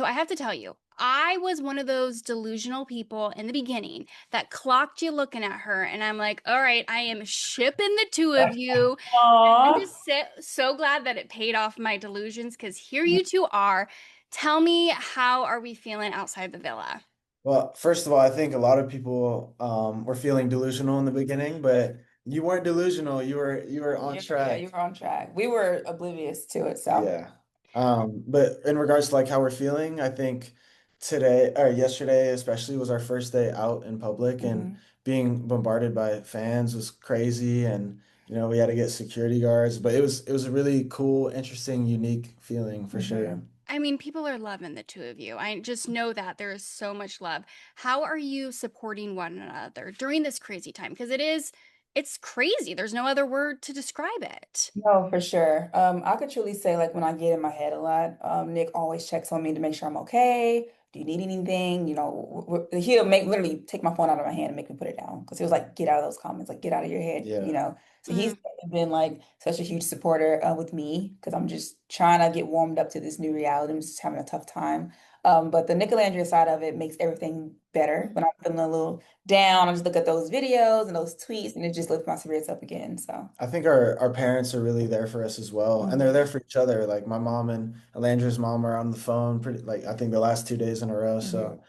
So I have to tell you, I was one of those delusional people in the beginning that clocked you looking at her, and I'm like, all right, I am shipping the two of you. I'm Aw. just so glad that it paid off my delusions because here you two are. Tell me, how are we feeling outside the villa? Well, first of all, I think a lot of people were feeling delusional in the beginning, but you weren't delusional. You were on Yeah, you track. were on track. We were oblivious to it, so. Yeah. But in regards to like how we're feeling, I think today or yesterday especially was our first day out in public and Mhm. being bombarded by fans was crazy and we had to get security guards, but it was a really cool, interesting, unique feeling for sure. Mhm. I mean, people are loving the two of you. I just know that there is so much love. How are you supporting one another during this crazy time? Because it's crazy. There's no other word to describe it. No, for sure. I could truly say like when I get in my head a lot, Nick always checks on me to make sure I'm okay. Do you need anything? He'll make literally take my phone out of my hand and make me put it down because he was like, get out of those comments, like get out of your head, you Yeah. know. So he's Mm. been like such a huge supporter with me because I'm just trying to get warmed up to this new reality. I'm just having a tough time. But the Nicolandria side of it makes everything better. When I'm feeling a little down, I just look at those videos and those tweets and it just lifts my spirits up again. So. I think our parents are really there for us as well, and they're there Mhm. for each other. Like my mom and Alandra's mom are on the phone pretty like I think the last 2 days in a row. Mhm. So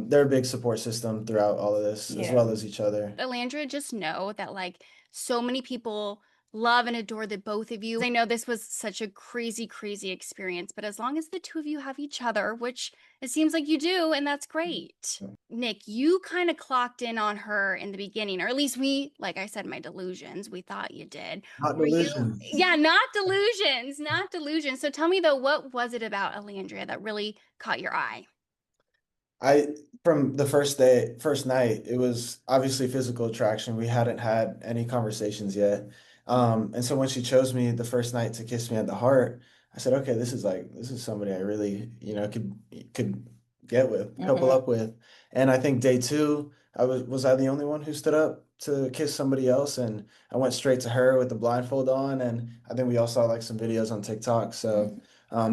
they're a big support system throughout all of this, as Yeah. well as each other. Alandra, just know that like so many people love and adore the both of you. I know this was such a crazy, crazy experience, but as long as the two of you have each other, which it seems like you do, and that's great. Nick, you kind of clocked in on her in the beginning, or at least we, like I said, my delusions, we thought you did. Not Were you, delusions. yeah, not delusions, not delusions. So tell me though, what was it about Alandria that really caught your eye? I from the first day, first night, it was obviously physical attraction. We hadn't had any conversations yet. And so when she chose me the first night to kiss me at the heart, I said, okay, this is somebody I really, could get with, couple Hmm. up with. And I think day two, was I the only one who stood up to kiss somebody else? And I went straight to her with the blindfold on, and I think we all saw like some videos on TikTok. So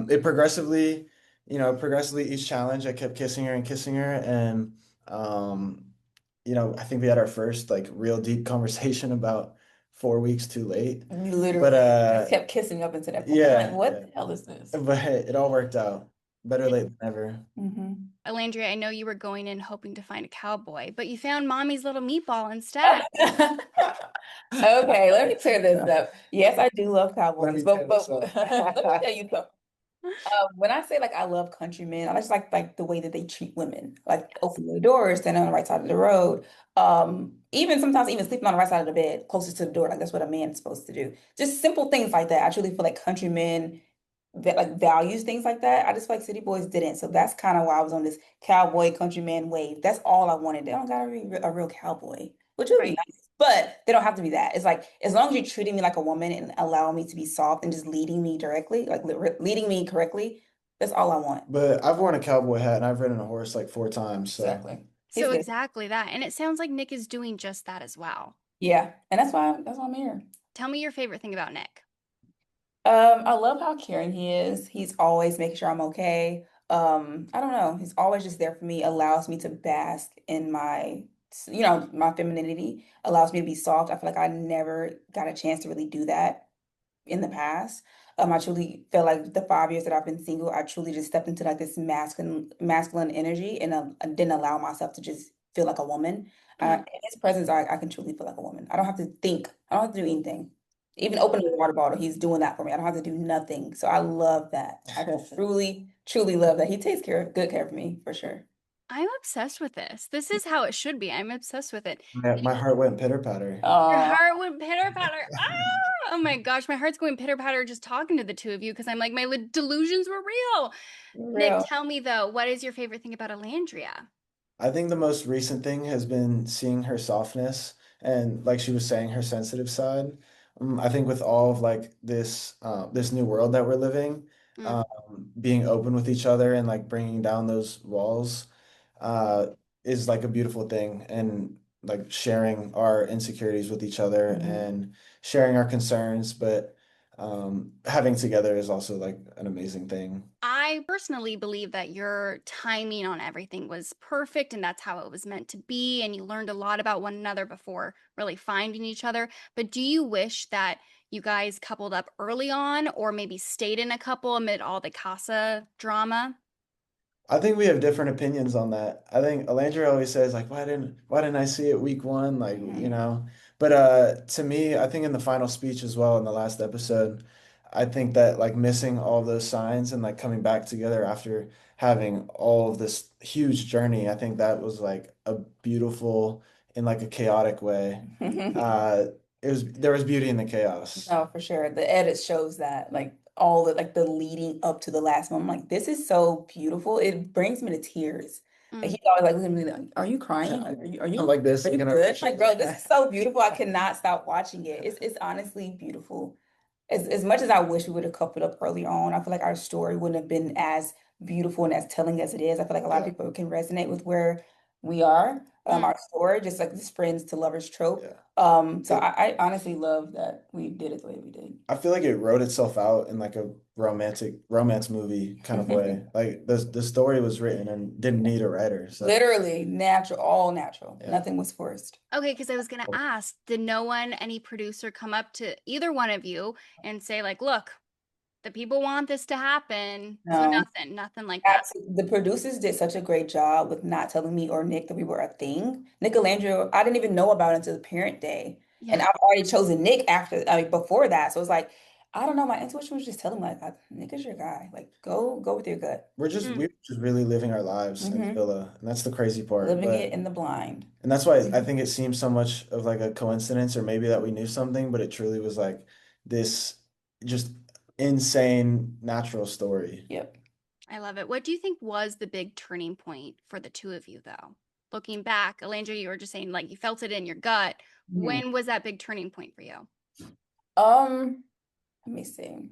it progressively each challenge, I kept kissing her, and I think we had our first like real deep conversation about 4 weeks too late. You But literally just kept kissing up until that point. I'm like, yeah, what yeah. the hell is this? But hey, it all worked out. Better late than never. Hmm. Alandria, I know you were going in hoping to find a cowboy, but you found mommy's little meatball instead. Okay, let me clear this up. Yes, I do love Let cowboys, me but tell but this up. let me tell you something. When I say like I love countrymen, I just like the way that they treat women, like opening the doors, standing on the right side of the road, even sometimes even sleeping on the right side of the bed, closest to the door, like that's what a man's supposed to do. Just simple things like that. I truly feel like countrymen that like values things like that. I just feel like city boys didn't, so that's kind of why I was on this cowboy countryman wave. That's all I wanted. They don't gotta be a real cowboy, which would be Right. nice. But they don't have to be that. It's like as long as you're treating me like a woman and allowing me to be soft and just leading me directly, like leading me correctly, that's all I want. But I've worn a cowboy hat and I've ridden a horse like 4 times, so Exactly. He's So good. exactly that. And it sounds like Nick is doing just that as well. Yeah. And that's why I'm here. Tell me your favorite thing about Nick. I love how caring he is. He's always making sure I'm okay. I don't know. He's always just there for me, allows me to bask in my femininity, allows me to be soft. I feel like I never got a chance to really do that in the past. I truly feel like the 5 years that I've been single, I truly just stepped into like this masculine energy and I didn't allow myself to just feel like a woman. Mhm. In his presence, I can truly feel like a woman. I don't have to think. I don't have to do anything. Even opening the water bottle, he's doing that for me. I don't have to do nothing. So I love that. I truly, truly love that. He takes good care of me for sure. I'm obsessed with this. This is how it should be. I'm obsessed with it. my heart went pitter patter. Your Oh, heart went pitter patter. Ah! Oh my gosh, my heart's going pitter patter just talking to the two of you because I'm like, my delusions were real. Nick, real. tell me though, what is your favorite thing about Alandria? I think the most recent thing has been seeing her softness and, like she was saying, her sensitive side. I think with all of like this new world that we're living, Mm, um, being open with each other and like bringing down those walls uh, is like a beautiful thing, and like sharing our insecurities with each other Mhm. and sharing our concerns. But Having together is also like an amazing thing. I personally believe that your timing on everything was perfect and that's how it was meant to be. And you learned a lot about one another before really finding each other. But do you wish that you guys coupled up early on or maybe stayed in a couple amid all the Casa drama? I think we have different opinions on that. I think Olandria always says like, why didn't I see it week one? Like, you Mhm. know. But to me, I think in the final speech as well in the last episode, I think that like missing all those signs and like coming back together after having all of this huge journey, I think that was like a beautiful in like a chaotic way. Uh there was beauty in the chaos. No, for sure. The edit shows that, like all the like the leading up to the last moment. I'm like, this is so beautiful. It brings me to tears. Like Mm, he's always like looking at me like, are you crying? Like, I'm like this, are you looking good? Like, girl, this over. is so beautiful. I cannot stop watching it. It's honestly beautiful. As much as I wish we would have coupled up earlier on, I feel like our story wouldn't have been as beautiful and as telling as it is. I feel like a lot of Yeah, people can resonate with where we are, mm. our story, just like this friends to lovers trope. yeah. So I honestly love that we did it the way we did. I feel like it wrote itself out in like a romance movie kind of way. Like the story was written and didn't need a writer. So Literally natural, all natural. yeah. Nothing was forced. Okay, because I was going to ask, did no one, any producer come up to either one of you and say, like, look, the people want this to happen? So No. nothing like that. Absolutely. The producers did such a great job with not telling me or Nick that we were a thing. Nick Olandria, I didn't even know about it until the parent day. And Yeah. I've already chosen Nick after, I mean, before that. So it's like, I don't know. My intuition was just telling me, like, Nick is your guy. Like, go with your gut. Mm, We're just really living our lives in the Hmm. villa, and that's the crazy part. Living it But in the blind. and that's why I think it seems so much of like a coincidence or maybe that we knew something, but it truly was like this just insane natural story. Yep. I love it. What do you think was the big turning point for the two of you, though? Looking back, Alandra, you were just saying like you felt it in your gut. Mhm. When was that big turning point for you? Um, Let me see.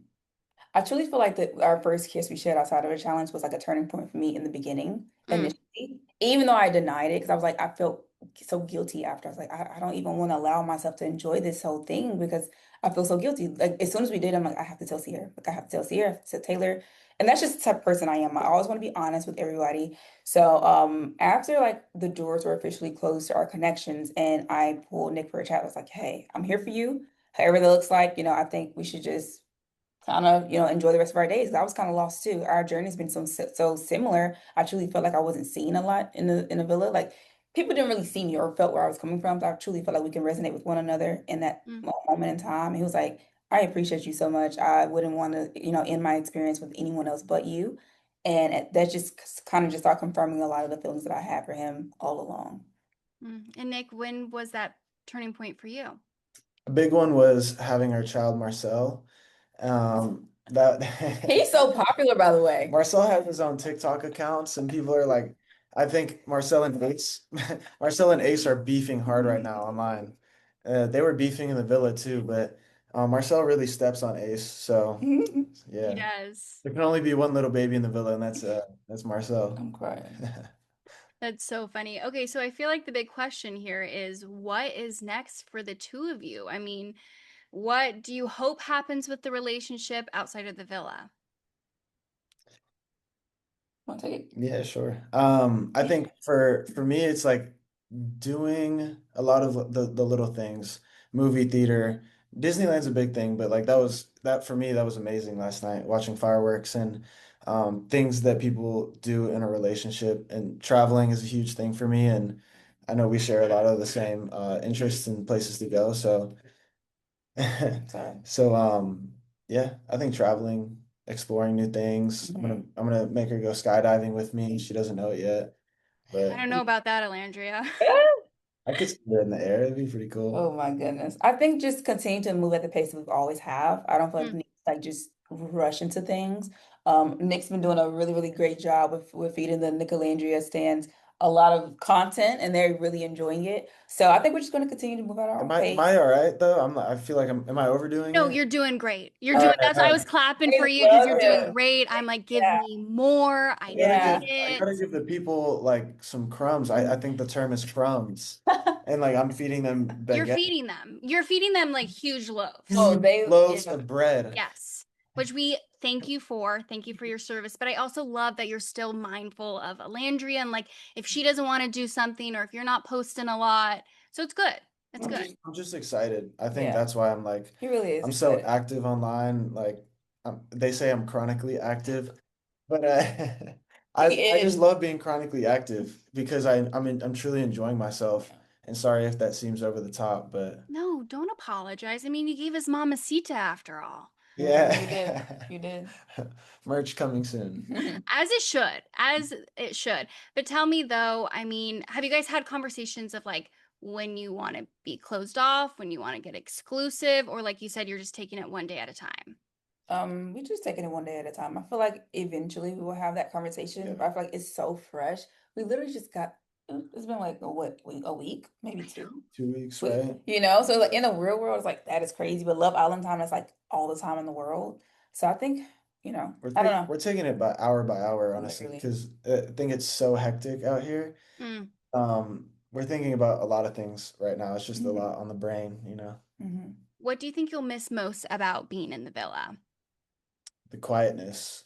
I truly feel like that our first kiss we shared outside of a challenge was like a turning point for me in the beginning, Mm, initially. Even though I denied it, because I was like, I felt so guilty after. I was like, I don't even want to allow myself to enjoy this whole thing because I feel so guilty. Like as soon as we did, I'm like, I have to tell Sierra. Like I have to tell Sierra, I have to tell Taylor. And that's just the type of person I am. I always want to be honest with everybody. So after like the doors were officially closed to our connections and I pulled Nick for a chat, I was like, hey, I'm here for you. However that looks like, I think we should just kind of, enjoy the rest of our days. I was kind of lost too. Our journey's been so similar. I truly felt like I wasn't seen a lot in the villa. Like people didn't really see me or felt where I was coming from. So I truly felt like we can resonate with one another in that mm, moment in time. And he was like, I appreciate you so much. I wouldn't want to, end my experience with anyone else but you. And that just kind of just started confirming a lot of the feelings that I had for him all along. mm. And Nick, when was that turning point for you? A big one was having our child Marcel. That He's so popular, by the way. Marcel has his own TikTok accounts, and people are like, I think Marcel and Ace, Marcel and Ace are beefing hard right now online. They were beefing in the villa too, but Marcel really steps on Ace. So He yeah, does. there can only be one little baby in the villa, and that's Marcel. I'm crying. That's so funny. Okay, so I feel like the big question here is what is next for the two of you? I mean, what do you hope happens with the relationship outside of the villa? Want to take it? Yeah, sure. I think for me, it's like doing a lot of the little things, movie theater. Disneyland's a big thing, but like that for me, that was amazing last night, watching fireworks and things that people do in a relationship. And traveling is a huge thing for me, and I know we share a lot of the same interests and places to go. So Sorry. so yeah, I think traveling, exploring new things. Mhm. I'm gonna make her go skydiving with me. She doesn't know it yet, I but don't know about that, Alandria. I could see her in the air. It'd be pretty cool. Oh my goodness. I think just continue to move at the pace we've always have. I don't feel like Mm, we need to like just rush into things. Nick's been doing a really, really great job with feeding the Nicolandria stands. a lot of content and they're really enjoying it. So I think we're just going to continue to move at our Am own I pace. all right though? I feel like am I overdoing No, it? you're doing great. You're All doing, right, that's all why I right. was clapping I for you because love you're doing it. great. I'm like, give Yeah, me more. I yeah. need I it. gotta give the people like some crumbs. I think the term is crumbs. And like I'm feeding them You're baguette, feeding them. You're feeding them like huge loaves. Oh, they, loaves yeah. of bread. Yes. Which we thank you for. Thank you for your service. But I also love that you're still mindful of Alandria and like if she doesn't want to do something or if you're not posting a lot. So it's good. It's good. I'm just excited. I think Yeah, that's why I'm like he really is I'm so excited. active online. Like they say I'm chronically active, but He I just is. love being chronically active because I'm truly enjoying myself. Yeah. And sorry if that seems over the top, but No, don't apologize. I mean, you gave us Mamacita after all. You did. yeah. You did. Merch coming soon. As it should, as it should. But tell me though, I mean, have you guys had conversations of like when you want to be closed off, when you want to get exclusive, or like you said, you're just taking it one day at a time? We just taking it one day at a time. I feel like eventually we will have that conversation, Yeah. but I feel like it's so fresh. We literally just got, it's been like a week, maybe I know. two. 2 weeks, We, right? so like in the real world, it's like that is crazy, but Love Island time is like all the time in the world. So I think, I don't know, We're taking it by hour, honestly, literally. because I think it's so hectic out here. Mm. We're thinking about a lot of things right now. It's just a Hmm. lot on the brain, you know. Hmm. What do you think you'll miss most about being in the villa? The quietness,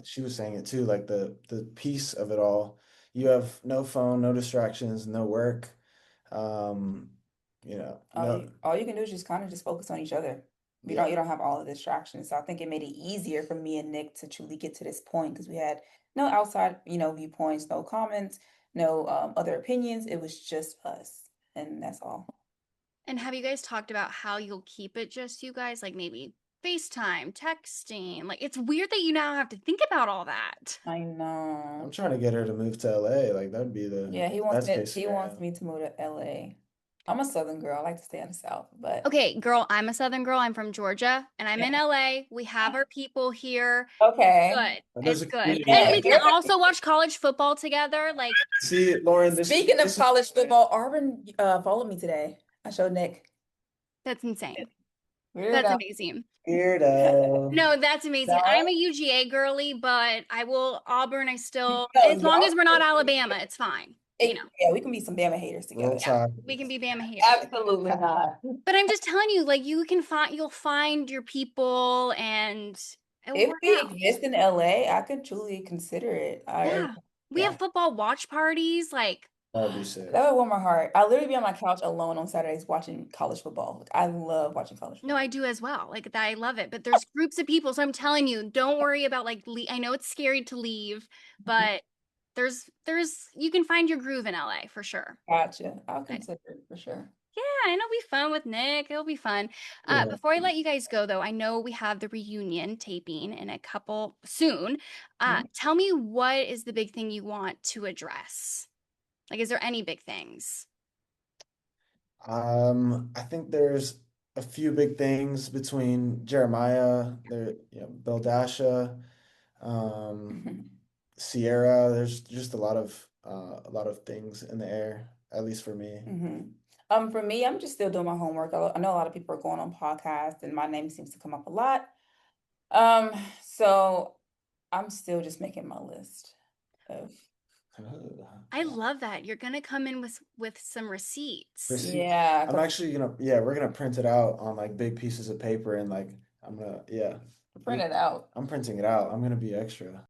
she was saying it too, like the peace of it all. You have no phone, no distractions, no work. Um, no, All you can do is just kind of just focus on each other. yeah. You don't have all the distractions. So I think it made it easier for me and Nick to truly get to this point because we had no outside, viewpoints, no comments, no other opinions. It was just us, and that's all. And have you guys talked about how you'll keep it just you guys, like maybe FaceTime, texting? Like it's weird that you now have to think about all that. I I'm know. trying to get her to move to LA. Like that'd be Yeah, the best case he wants scenario. me to move to LA. I'm a Southern girl. I like to stay in the South, but Okay, girl, I'm a Southern girl. I'm from Georgia and I'm in yeah. LA. We have our people here. It's Okay. good. There's It's a good. community And out we can here. also watch college football together. Like, See, Lauren, Speaking of this is college football, Auburn followed me today. I showed Nick. that's insane. That's Weirdo. amazing. weirdo. No, that's amazing. I'm a No, UGA girly, but I will Auburn. I still, no, as long y'all. as we're not Alabama, it's fine. You know, Yeah, we can be some Bama haters Roll together. yeah, Tide. we can be Bama haters. Absolutely not. But I'm just telling you, like, you'll find your people and it will If work we out. exist in LA, I could truly consider it. Yeah. We have Yeah, football watch parties. Like, That would be sick. that would warm my heart. I literally be on my couch alone on Saturdays watching college football. Like, I love watching college no, football. I do as well. Like, I love it. But there's groups of people. So I'm telling you, don't worry about like, I know it's scary to leave, but you can find your groove in LA for sure. Gotcha. I'll consider it for sure. Yeah, and it'll be fun with Nick. It'll be fun. Yeah. Before I let you guys go, though, I know we have the reunion taping in a couple soon. Mhm. Tell me what is the big thing you want to address? Like, is there any big things? I think there's a few big things between Jeremiah, Beldasha, um, Sierra. There's just a lot of things in the air, at least for me. Hmm. For me, I'm just still doing my homework. I know a lot of people are going on podcasts, and my name seems to come up a lot. Um, so I'm still just making my list of, I yeah. love that. You're gonna come in with some receipts. Receipt. Yeah, I'm 'cause actually yeah, we're gonna print it out on like big pieces of paper and like yeah, print it out. I'm printing it out. I'm gonna be extra.